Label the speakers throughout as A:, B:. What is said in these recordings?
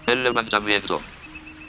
A: El levantamiento.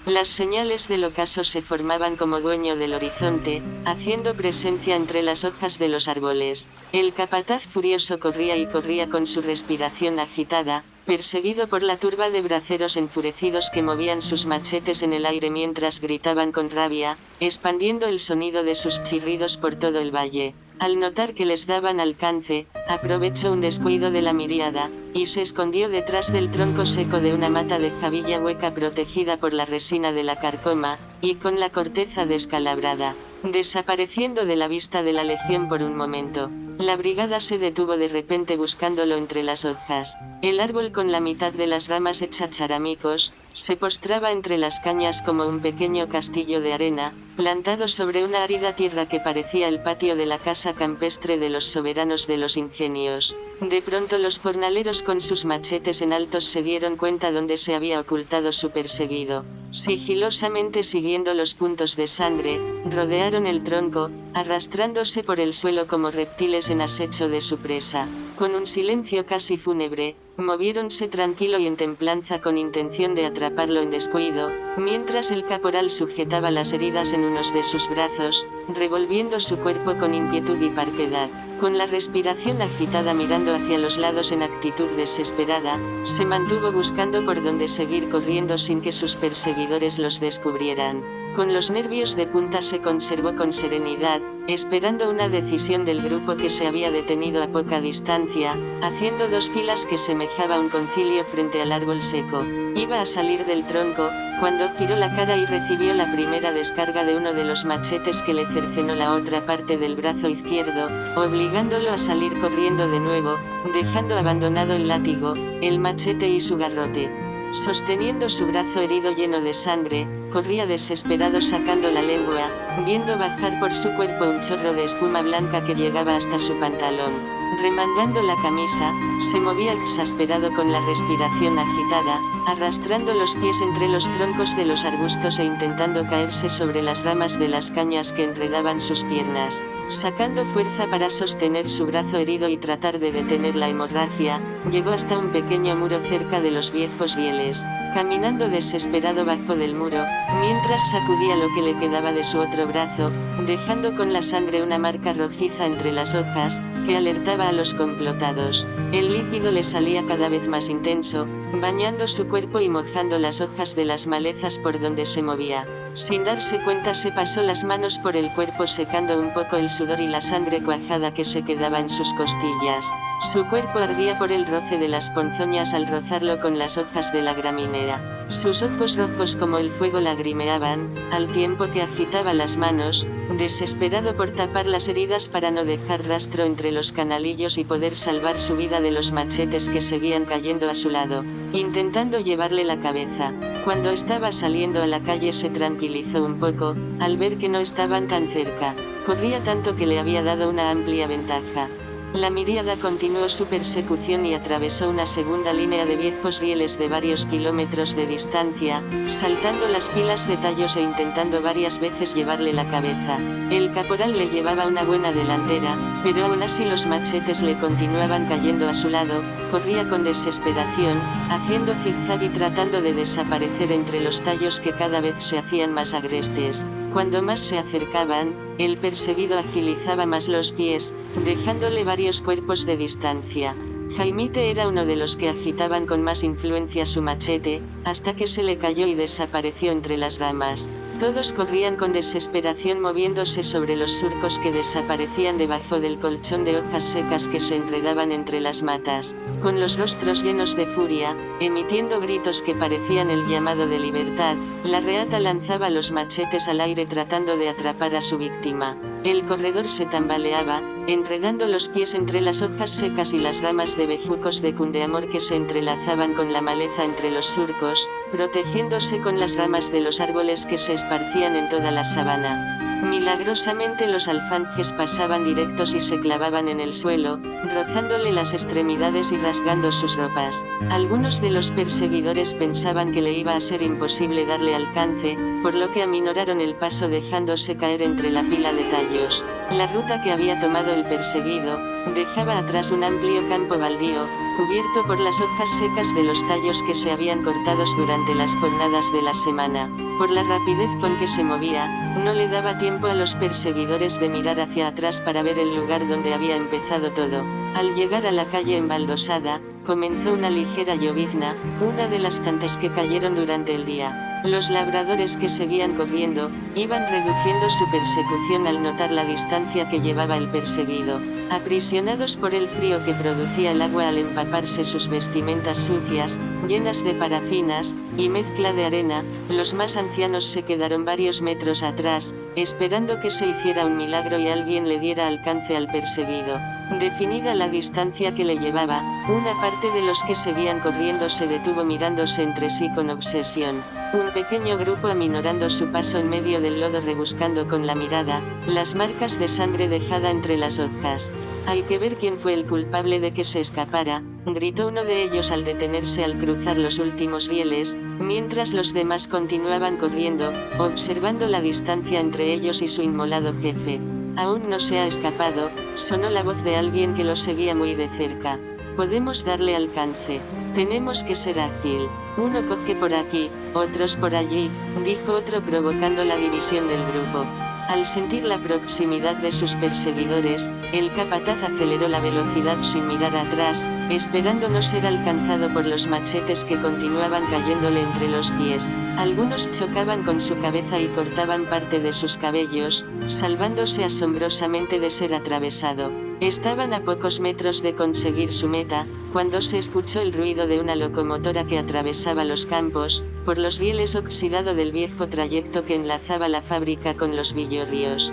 B: Las señales del ocaso se formaban como dueño del horizonte, haciendo presencia entre las hojas de los árboles. El capataz furioso corría y corría con su respiración agitada, perseguido por la turba de braceros enfurecidos que movían sus machetes en el aire mientras gritaban con rabia, expandiendo el sonido de sus chirridos por todo el valle. Al notar que les daban alcance, aprovechó un descuido de la miríada, y se escondió detrás del tronco seco de una mata de javilla hueca protegida por la resina de la carcoma, y con la corteza descalabrada, desapareciendo de la vista de la legión por un momento. La brigada se detuvo de repente buscándolo entre las hojas. El árbol con la mitad de las ramas hecha charamicos, se postraba entre las cañas como un pequeño castillo de arena, plantado sobre una árida tierra que parecía el patio de la casa campestre de los soberanos de los ingenios. De pronto los jornaleros con sus machetes en altos se dieron cuenta dónde se había ocultado su perseguido. Sigilosamente siguiendo los puntos de sangre, rodearon el tronco, arrastrándose por el suelo como reptiles en acecho de su presa. Con un silencio casi fúnebre, moviéronse tranquilo y en templanza con intención de atraparlo en descuido, mientras el caporal sujetaba las heridas en unos de sus brazos, revolviendo su cuerpo con inquietud y parquedad. Con la respiración agitada mirando hacia los lados en actitud desesperada, se mantuvo buscando por dónde seguir corriendo sin que sus perseguidores los descubrieran. Con los nervios de punta se conservó con serenidad, esperando una decisión del grupo que se había detenido a poca distancia, haciendo dos filas que semejaba un concilio frente al árbol seco. Iba a salir del tronco, cuando giró la cara y recibió la primera descarga de uno de los machetes que le cercenó la otra parte del brazo izquierdo, obligándolo a salir corriendo de nuevo, dejando abandonado el látigo, el machete y su garrote. Sosteniendo su brazo herido lleno de sangre, corría desesperado sacando la lengua, viendo bajar por su cuerpo un chorro de espuma blanca que llegaba hasta su pantalón. Remangando la camisa, se movía exasperado con la respiración agitada, arrastrando los pies entre los troncos de los arbustos e intentando caerse sobre las ramas de las cañas que enredaban sus piernas. Sacando fuerza para sostener su brazo herido y tratar de detener la hemorragia, llegó hasta un pequeño muro cerca de los viejos rieles. Caminando desesperado bajo del muro, mientras sacudía lo que le quedaba de su otro brazo, dejando con la sangre una marca rojiza entre las hojas, que alertaba a los complotados. El líquido le salía cada vez más intenso, bañando su cuerpo y mojando las hojas de las malezas por donde se movía. Sin darse cuenta se pasó las manos por el cuerpo secando un poco el sudor y la sangre cuajada que se quedaba en sus costillas. Su cuerpo ardía por el roce de las ponzoñas al rozarlo con las hojas de la gramínea. Sus ojos rojos como el fuego lagrimeaban, al tiempo que agitaba las manos, desesperado por tapar las heridas para no dejar rastro entre los canalillos y poder salvar su vida de los machetes que seguían cayendo a su lado, intentando llevarle la cabeza. Cuando estaba saliendo a la calle se tranquilizó un poco, al ver que no estaban tan cerca. Corría tanto que le había dado una amplia ventaja. La miríada continuó su persecución y atravesó una segunda línea de viejos rieles de varios kilómetros de distancia, saltando las pilas de tallos e intentando varias veces llevarle la cabeza. El caporal le llevaba una buena delantera, pero aún así los machetes le continuaban cayendo a su lado. Corría con desesperación, haciendo zigzag y tratando de desaparecer entre los tallos que cada vez se hacían más agrestes. Cuando más se acercaban, el perseguido agilizaba más los pies, dejándole varios cuerpos de distancia. Jaimite era uno de los que agitaban con más influencia su machete, hasta que se le cayó y desapareció entre las ramas. Todos corrían con desesperación moviéndose sobre los surcos que desaparecían debajo del colchón de hojas secas que se enredaban entre las matas, con los rostros llenos de furia, emitiendo gritos que parecían el llamado de libertad. La reata lanzaba los machetes al aire tratando de atrapar a su víctima. El corredor se tambaleaba, enredando los pies entre las hojas secas y las ramas de bejucos de cundeamor que se entrelazaban con la maleza entre los surcos, protegiéndose con las ramas de los árboles que se esparcían en toda la sabana. Milagrosamente los alfanjes pasaban directos y se clavaban en el suelo, rozándole las extremidades y rasgando sus ropas. Algunos de los perseguidores pensaban que le iba a ser imposible darle alcance, por lo que aminoraron el paso dejándose caer entre la pila de tallos. La ruta que había tomado el perseguido, dejaba atrás un amplio campo baldío, cubierto por las hojas secas de los tallos que se habían cortado durante las jornadas de la semana. Por la rapidez con que se movía, no le daba tiempo a los perseguidores de mirar hacia atrás para ver el lugar donde había empezado todo. Al llegar a la calle embaldosada, comenzó una ligera llovizna, una de las tantas que cayeron durante el día. Los labradores que seguían corriendo, iban reduciendo su persecución al notar la distancia que llevaba el perseguido. Aprisionados por el frío que producía el agua al empaparse sus vestimentas sucias, llenas de parafinas, y mezcla de arena, los más ancianos se quedaron varios metros atrás, esperando que se hiciera un milagro y alguien le diera alcance al perseguido. Definida la distancia que le llevaba, una parte de los que seguían corriendo se detuvo mirándose entre sí con obsesión. Un pequeño grupo aminorando su paso en medio del lodo rebuscando con la mirada, las marcas de sangre dejada entre las hojas. «Hay que ver quién fue el culpable de que se escapara», gritó uno de ellos al detenerse al cruzar los últimos rieles, mientras los demás continuaban corriendo, observando la distancia entre ellos y su inmolado jefe. «Aún no se ha escapado», sonó la voz de alguien que lo seguía muy de cerca. «Podemos darle alcance. Tenemos que ser ágil. Uno coge por aquí, otros por allí», dijo otro provocando la división del grupo. Al sentir la proximidad de sus perseguidores, el capataz aceleró la velocidad sin mirar atrás, esperando no ser alcanzado por los machetes que continuaban cayéndole entre los pies. Algunos chocaban con su cabeza y cortaban parte de sus cabellos, salvándose asombrosamente de ser atravesado. Estaban a pocos metros de conseguir su meta, cuando se escuchó el ruido de una locomotora que atravesaba los campos, por los rieles oxidado del viejo trayecto que enlazaba la fábrica con los villorrios.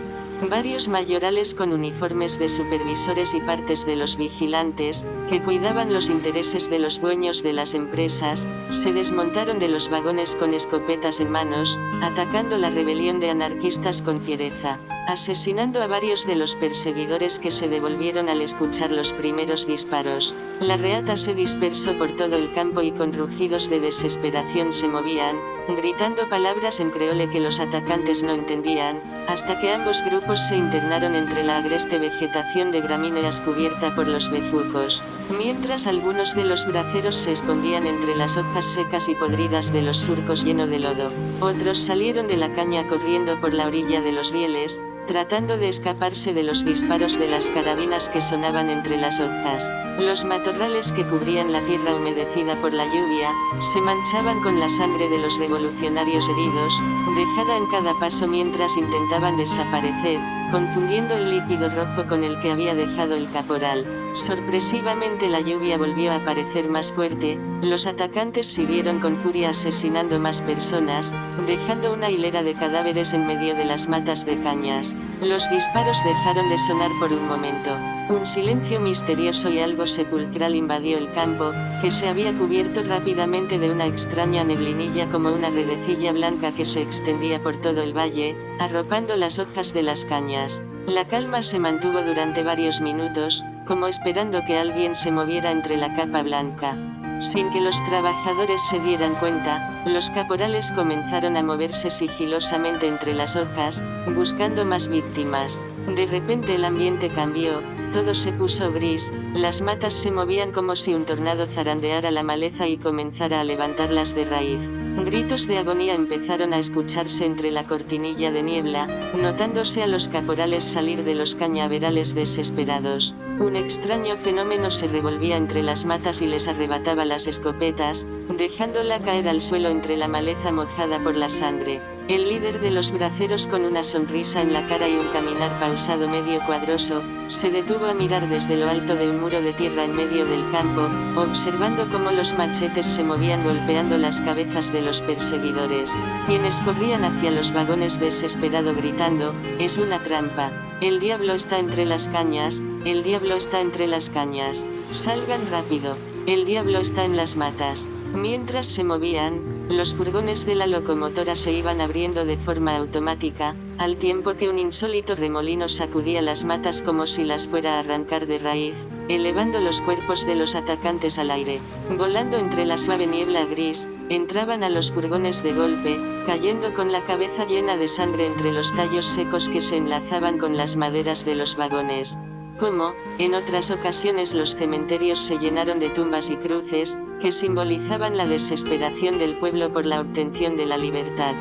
B: Varios mayorales con uniformes de supervisores y partes de los vigilantes, que cuidaban los intereses de los dueños de las empresas, se desmontaron de los vagones con escopetas en manos, atacando la rebelión de anarquistas con fiereza, asesinando a varios de los perseguidores que se devolvieron al escuchar los primeros disparos. La reata se dispersó por todo el campo y con rugidos de desesperación se movían, gritando palabras en creole que los atacantes no entendían, hasta que ambos grupos se internaron entre la agreste vegetación de gramíneas cubierta por los bejucos. Mientras algunos de los braceros se escondían entre las hojas secas y podridas de los surcos llenos de lodo, otros salieron de la caña corriendo por la orilla de los rieles, tratando de escaparse de los disparos de las carabinas que sonaban entre las hojas. Los matorrales que cubrían la tierra humedecida por la lluvia, se manchaban con la sangre de los revolucionarios heridos, dejada en cada paso mientras intentaban desaparecer, confundiendo el líquido rojo con el que había dejado el caporal. Sorpresivamente la lluvia volvió a parecer más fuerte, los atacantes siguieron con furia asesinando más personas, dejando una hilera de cadáveres en medio de las matas de cañas. Los disparos dejaron de sonar por un momento. Un silencio misterioso y algo sepulcral invadió el campo, que se había cubierto rápidamente de una extraña neblinilla como una redecilla blanca que se extendía por todo el valle, arropando las hojas de las cañas. La calma se mantuvo durante varios minutos, como esperando que alguien se moviera entre la capa blanca. Sin que los trabajadores se dieran cuenta, los caporales comenzaron a moverse sigilosamente entre las hojas, buscando más víctimas. De repente el ambiente cambió, todo se puso gris, las matas se movían como si un tornado zarandeara la maleza y comenzara a levantarlas de raíz. Gritos de agonía empezaron a escucharse entre la cortinilla de niebla, notándose a los caporales salir de los cañaverales desesperados. Un extraño fenómeno se revolvía entre las matas y les arrebataba las escopetas, dejándola caer al suelo entre la maleza mojada por la sangre. El líder de los braceros, con una sonrisa en la cara y un caminar pausado medio cuadroso, se detuvo a mirar desde lo alto de un muro de tierra en medio del campo, observando cómo los machetes se movían golpeando las cabezas de los perseguidores, quienes corrían hacia los vagones desesperado gritando: «Es una trampa. El diablo está entre las cañas, el diablo está entre las cañas. Salgan rápido. El diablo está en las matas». Mientras se movían, los furgones de la locomotora se iban abriendo de forma automática, al tiempo que un insólito remolino sacudía las matas como si las fuera a arrancar de raíz, elevando los cuerpos de los atacantes al aire. Volando entre la suave niebla gris, entraban a los furgones de golpe, cayendo con la cabeza llena de sangre entre los tallos secos que se enlazaban con las maderas de los vagones. Como, en otras ocasiones, los cementerios se llenaron de tumbas y cruces, que simbolizaban la desesperación del pueblo por la obtención de la libertad.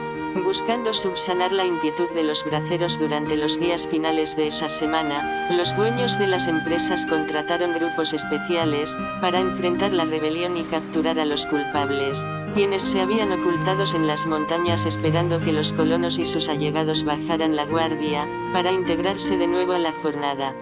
B: Buscando subsanar la inquietud de los braceros durante los días finales de esa semana, los dueños de las empresas contrataron grupos especiales, para enfrentar la rebelión y capturar a los culpables, quienes se habían ocultado en las montañas esperando que los colonos y sus allegados bajaran la guardia, para integrarse de nuevo a la jornada.